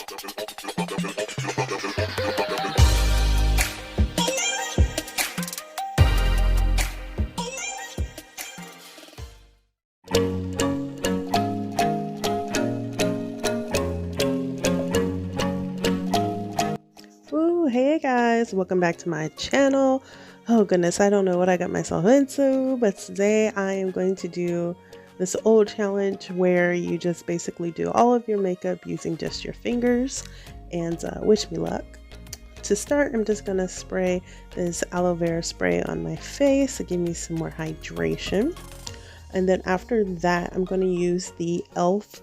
Hey guys, welcome back to my channel. Oh goodness, I don't know what I got myself into, but today I am going to do this old challenge where you just basically do all of your makeup using just your fingers, and wish me luck. To start, I'm just going to spray this aloe vera spray on my face to give me some more hydration. And then after that, I'm going to use the e.l.f.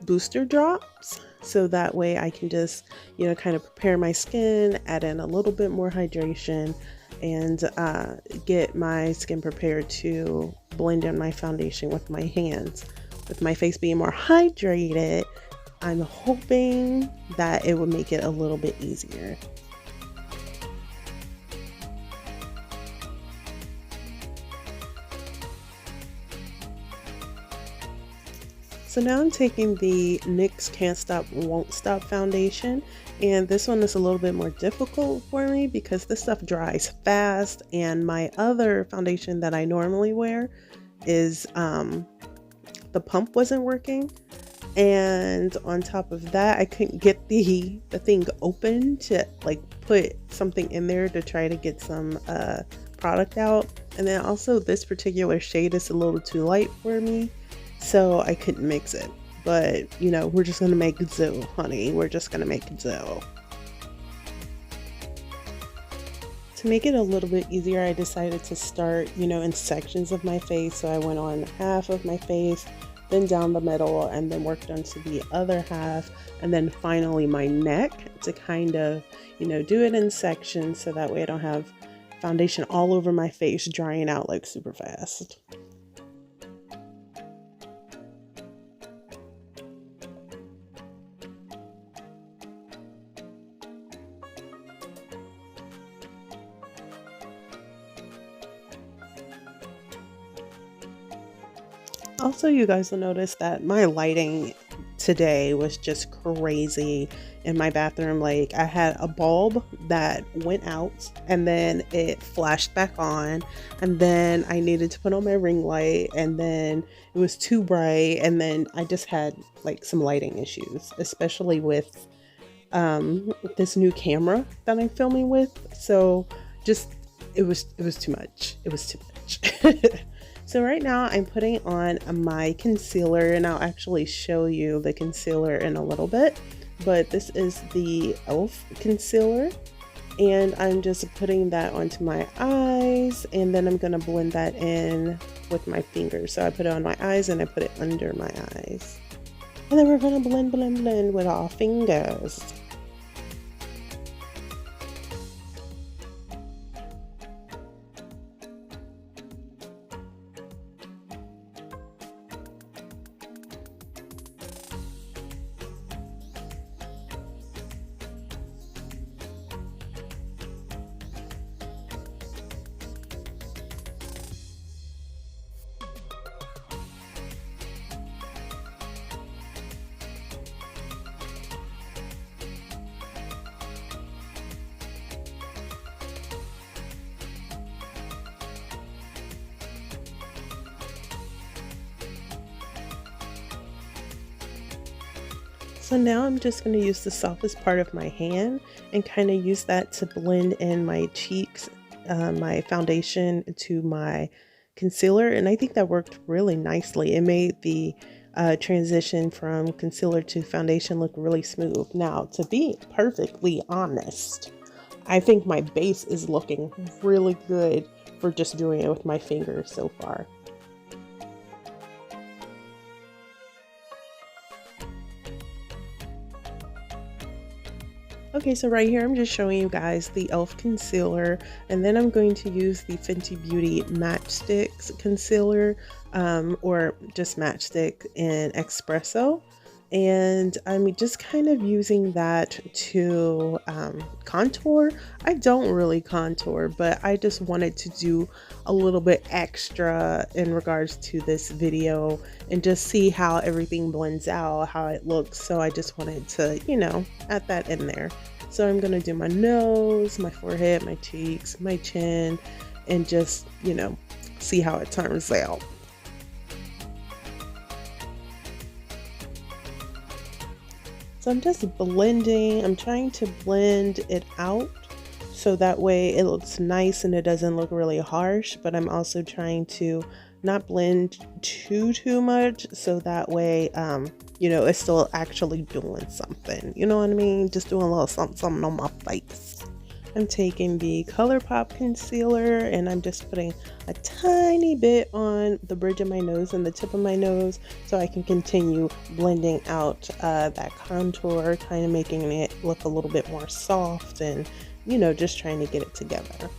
booster drops, so that way I can just, you know, kind of prepare my skin, add in a little bit more hydration, and get my skin prepared to blend in my foundation with my hands. With my face being more hydrated, I'm hoping that it would make it a little bit easier. So now I'm taking the NYX Can't Stop Won't Stop foundation, and this one is a little bit more difficult for me because this stuff dries fast, and my other foundation that I normally wear is the pump wasn't working, and on top of that I couldn't get the thing open to like put something in there to try to get some product out. And then also this particular shade is a little too light for me, so I couldn't mix it. But you know, we're just gonna make do, honey. We're just gonna make do. To make it a little bit easier, I decided to start, you know, in sections of my face. So I went on half of my face, then down the middle, and then worked onto the other half, and then finally my neck, to kind of, you know, do it in sections so that way I don't have foundation all over my face drying out like super fast. Also, you guys will notice that my lighting today was just crazy in my bathroom. Like, I had a bulb that went out and then it flashed back on, and then I needed to put on my ring light, and then it was too bright, and then I just had like some lighting issues, especially with this new camera that I'm filming with. So just it was too much. It was too much. So right now I'm putting on my concealer, and I'll actually show you the concealer in a little bit, but this is the e.l.f. concealer, and I'm just putting that onto my eyes, and then I'm going to blend that in with my fingers. So I put it on my eyes and I put it under my eyes, and then we're going to blend with our fingers. So now I'm just going to use the softest part of my hand and kind of use that to blend in my cheeks, my foundation to my concealer, and I think that worked really nicely. It made the transition from concealer to foundation look really smooth. Now, to be perfectly honest, I think my base is looking really good for just doing it with my fingers so far. Okay, so right here I'm just showing you guys the e.l.f. concealer, and then I'm going to use the Fenty Beauty Matchsticks concealer, or just Matchstick in Espresso. and I'm just kind of using that to contour. I don't really contour, but I just wanted to do a little bit extra in regards to this video and just see how everything blends out, how it looks. So I just wanted to, you know, add that in there. So I'm gonna do my nose, my forehead, my cheeks, my chin, and just, you know, see how it turns out. So I'm just blending, I'm trying to blend it out so that way it looks nice and it doesn't look really harsh, but I'm also trying to not blend too much so that way you know, it's still actually doing something. You know what I mean? Just doing a little something on my face. I'm taking the Colourpop concealer and I'm just putting a tiny bit on the bridge of my nose and the tip of my nose so I can continue blending out that contour, kind of making it look a little bit more soft and, you know, just trying to get it together.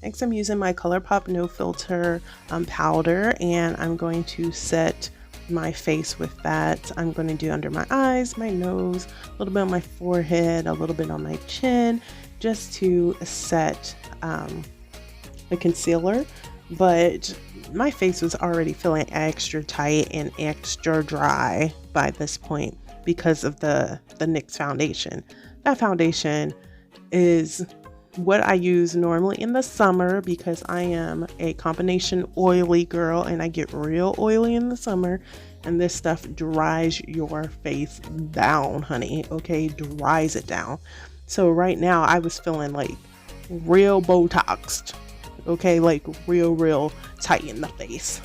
Next, I'm using my Colourpop No Filter powder, and I'm going to set my face with that. I'm going to do under my eyes, my nose, a little bit on my forehead, a little bit on my chin, just to set the concealer. But my face was already feeling extra tight and extra dry by this point because of the NYX foundation. That foundation is what I use normally in the summer because I am a combination oily girl and I get real oily in the summer, and this stuff dries your face down, honey. Okay, dries it down. So right now I was feeling like real Botoxed, okay, like real tight in the face.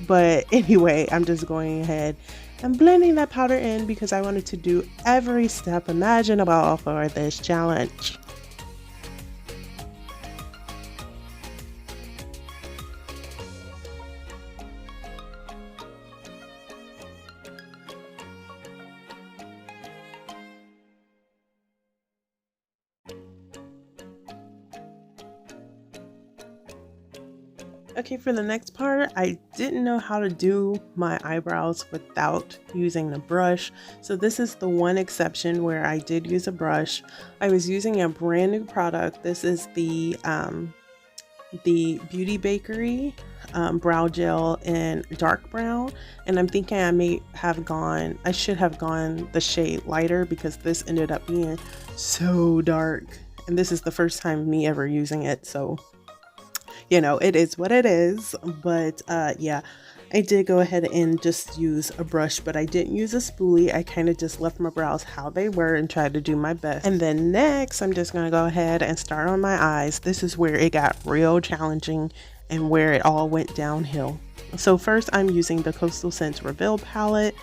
But anyway, I'm just going ahead and blending that powder in because I wanted to do every step imaginable for this challenge. Okay, for the next part, I didn't know how to do my eyebrows without using the brush. So this is the one exception where I did use a brush. I was using a brand new product. This is the Beauty Bakerie brow gel in dark brown, and I'm thinking I should have gone the shade lighter because this ended up being so dark, and this is the first time me ever using it, so you know, it is what it is. But yeah, I did go ahead and just use a brush, but I didn't use a spoolie. I kind of just left my brows how they were and tried to do my best. And then next, I'm just going to go ahead and start on my eyes. This is where it got real challenging and where it all went downhill. So first, I'm using the Coastal Scents Reveal palette,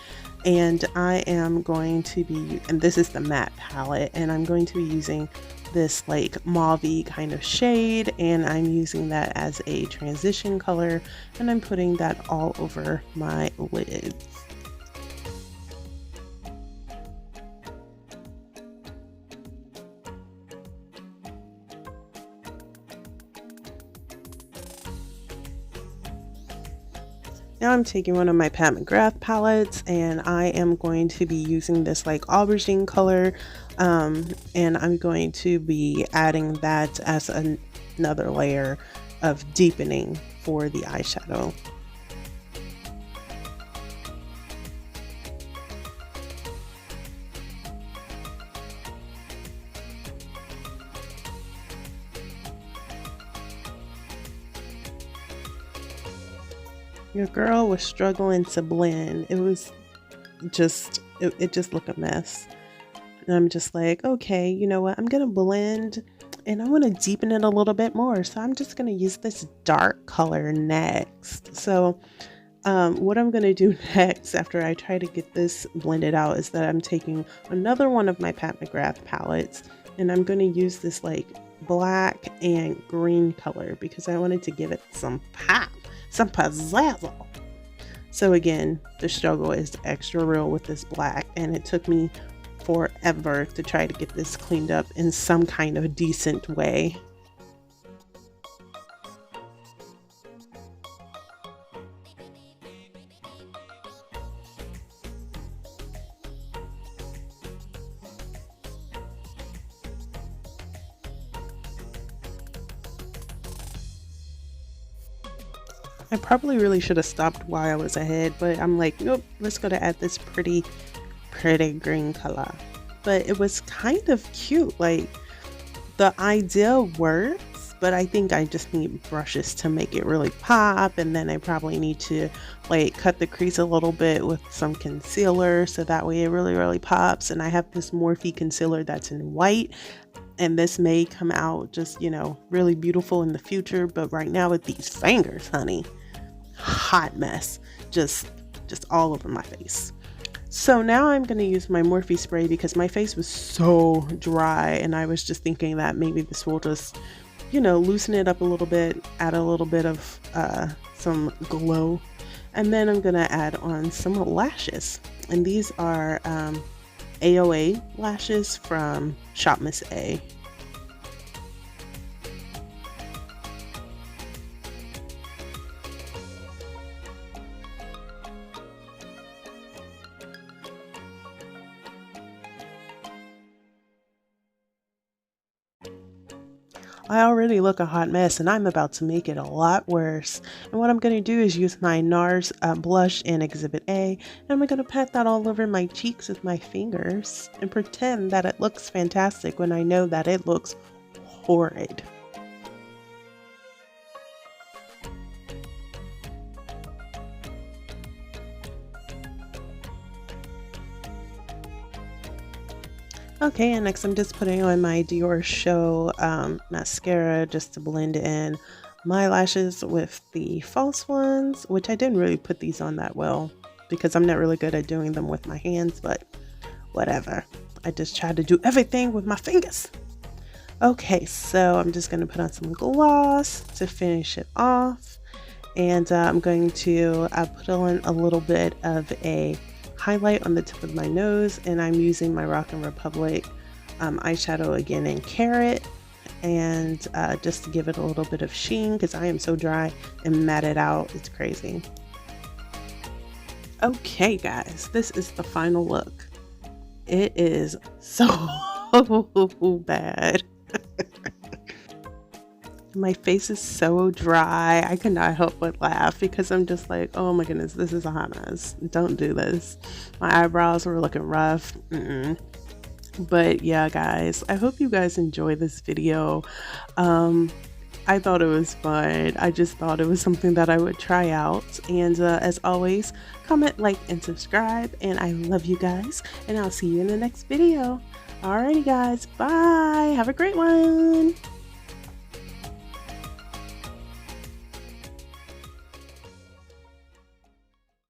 and I am going to be, and this is the matte palette, and I'm going to be using this like mauve kind of shade, and I'm using that as a transition color, and I'm putting that all over my lids. Now I'm taking one of my Pat McGrath palettes, and I am going to be using this like aubergine color, and I'm going to be adding that as another layer of deepening for the eyeshadow. Your girl was struggling to blend. It was just, it just looked a mess. And I'm just like, okay, you know what? I'm going to blend and I want to deepen it a little bit more. So I'm just going to use this dark color next. So what I'm going to do next after I try to get this blended out is that I'm taking another one of my Pat McGrath palettes and I'm going to use this like black and green color because I wanted to give it some pop, some pizzazzle. So again, the struggle is extra real with this black, and it took me forever to try to get this cleaned up in some kind of decent way. I probably really should have stopped while I was ahead, but I'm like, nope, let's go to add this pretty green color. But it was kind of cute. Like, the idea works, but I think I just need brushes to make it really pop, and then I probably need to like cut the crease a little bit with some concealer so that way it really pops. And I have this Morphe concealer that's in white, and this may come out just, you know, really beautiful in the future, but right now with these fingers, honey, hot mess, just all over my face. So now I'm going to use my Morphe spray because my face was so dry, and I was just thinking that maybe this will just, you know, loosen it up a little bit, add a little bit of some glow. And then I'm going to add on some lashes, and these are AOA lashes from Shop Miss A. I already look a hot mess, and I'm about to make it a lot worse. And what I'm going to do is use my Nars blush in Exhibit A, and I'm going to pat that all over my cheeks with my fingers and pretend that it looks fantastic when I know that it looks horrid. Okay, and next I'm just putting on my Diorshow mascara just to blend in my lashes with the false ones, which I didn't really put these on that well because I'm not really good at doing them with my hands, but whatever. I just try to do everything with my fingers. Okay, so I'm just going to put on some gloss to finish it off, and I'm going to put on a little bit of a highlight on the tip of my nose, and I'm using my Rock & Republic eyeshadow again in Carat, and just to give it a little bit of sheen because I am so dry and matted out, it's crazy. Okay guys, this is the final look. It is so bad. My face is so dry. I could not help but laugh because I'm just like, oh my goodness, this is a hot mess. Don't do this. My eyebrows were looking rough. But yeah, guys, I hope you guys enjoy this video. I thought it was fun. I just thought it was something that I would try out. And as always, comment, like, and subscribe. And I love you guys. And I'll see you in the next video. Alrighty, guys. Bye. Have a great one.